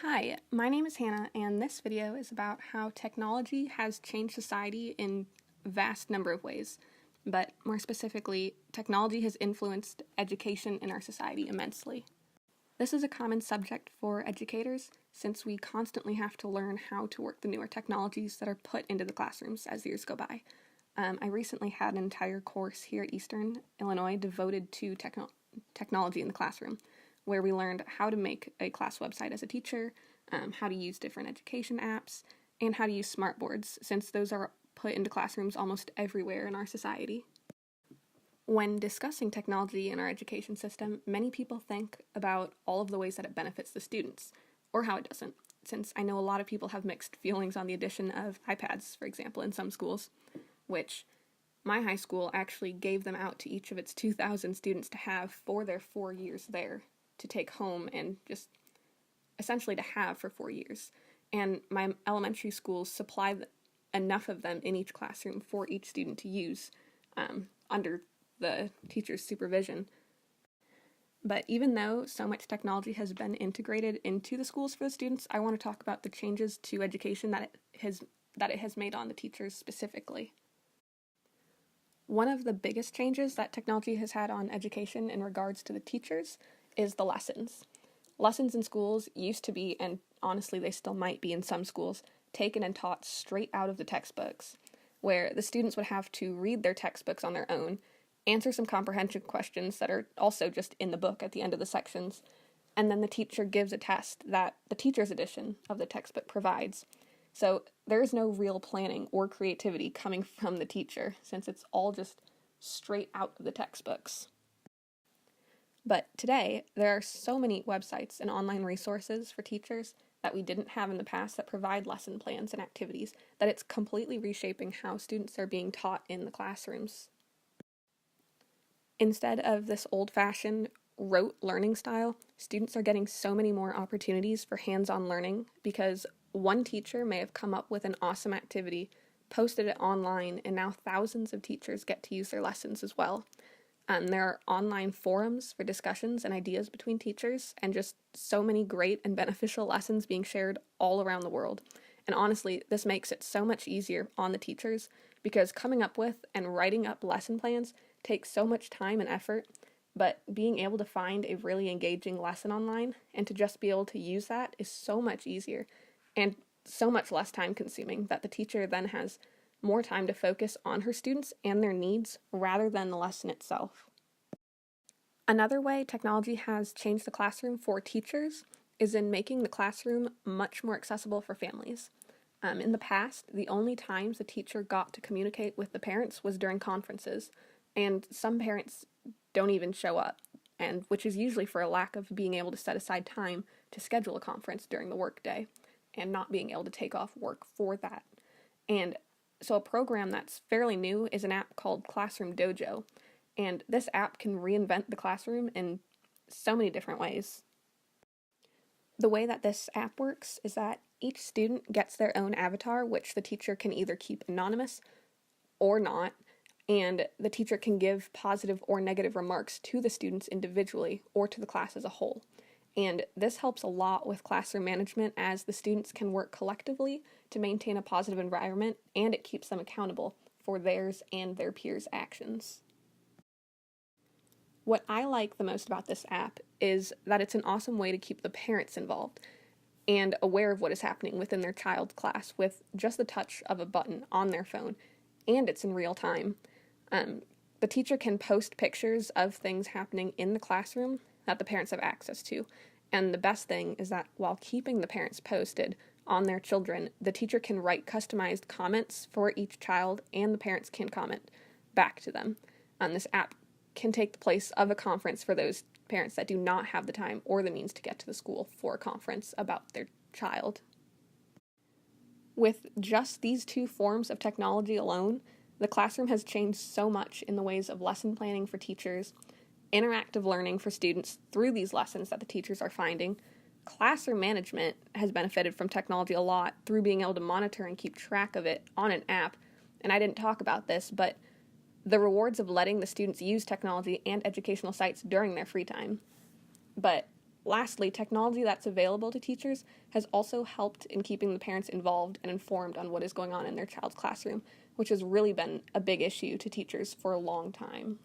Hi, my name is Hannah, and this video is about how technology has changed society in a vast number of ways. But more specifically, technology has influenced education in our society immensely. This is a common subject for educators since we constantly have to learn how to work the newer technologies that are put into the classrooms as years go by. I recently had an entire course here at Eastern Illinois devoted to technology in the classroom, where we learned how to make a class website as a teacher, how to use different education apps, and how to use smartboards, since those are put into classrooms almost everywhere in our society. When discussing technology in our education system, many people think about all of the ways that it benefits the students, or how it doesn't, since I know a lot of people have mixed feelings on the addition of iPads, for example, in some schools, which my high school actually gave them out to each of its 2,000 students to have for their 4 years there, to take home and just essentially to have for 4 years. And my elementary schools supply enough of them in each classroom for each student to use under the teacher's supervision. But even though so much technology has been integrated into the schools for the students, I want to talk about the changes to education that it has made on the teachers specifically. One of the biggest changes that technology has had on education in regards to the teachers is the lessons. Lessons in schools used to be, and honestly they still might be in some schools, taken and taught straight out of the textbooks, where the students would have to read their textbooks on their own, answer some comprehension questions that are also just in the book at the end of the sections, and then the teacher gives a test that the teacher's edition of the textbook provides. So there is no real planning or creativity coming from the teacher, since it's all just straight out of the textbooks. But today, there are so many websites and online resources for teachers that we didn't have in the past that provide lesson plans and activities that it's completely reshaping how students are being taught in the classrooms. Instead of this old-fashioned rote learning style, students are getting so many more opportunities for hands-on learning because one teacher may have come up with an awesome activity, posted it online, and now thousands of teachers get to use their lessons as well. There are online forums for discussions and ideas between teachers, and just so many great and beneficial lessons being shared all around the world. And honestly, this makes it so much easier on the teachers because coming up with and writing up lesson plans takes so much time and effort, but being able to find a really engaging lesson online and to just be able to use that is so much easier and so much less time consuming that the teacher then has more time to focus on her students and their needs rather than the lesson itself. Another way technology has changed the classroom for teachers is in making the classroom much more accessible for families. In the past, the only times a teacher got to communicate with the parents was during conferences, and some parents don't even show up, and which is usually for a lack of being able to set aside time to schedule a conference during the workday and not being able to take off work for that. And so a program that's fairly new is an app called Classroom Dojo, and this app can reinvent the classroom in so many different ways. The way that this app works is that each student gets their own avatar, which the teacher can either keep anonymous or not, and the teacher can give positive or negative remarks to the students individually or to the class as a whole. And this helps a lot with classroom management as the students can work collectively to maintain a positive environment, and it keeps them accountable for theirs and their peers' actions. What I like the most about this app is that it's an awesome way to keep the parents involved and aware of what is happening within their child's class with just the touch of a button on their phone, and it's in real time. The teacher can post pictures of things happening in the classroom that the parents have access to. And the best thing is that while keeping the parents posted on their children, the teacher can write customized comments for each child, and the parents can comment back to them. This app can take the place of a conference for those parents that do not have the time or the means to get to the school for a conference about their child. With just these two forms of technology alone, the classroom has changed so much in the ways of lesson planning for teachers, interactive learning for students through these lessons that the teachers are finding. Classroom management has benefited from technology a lot through being able to monitor and keep track of it on an app. And I didn't talk about this, but the rewards of letting the students use technology and educational sites during their free time. But Lastly, technology that's available to teachers has also helped in keeping the parents involved and informed on what is going on in their child's classroom, which has really been a big issue to teachers for a long time.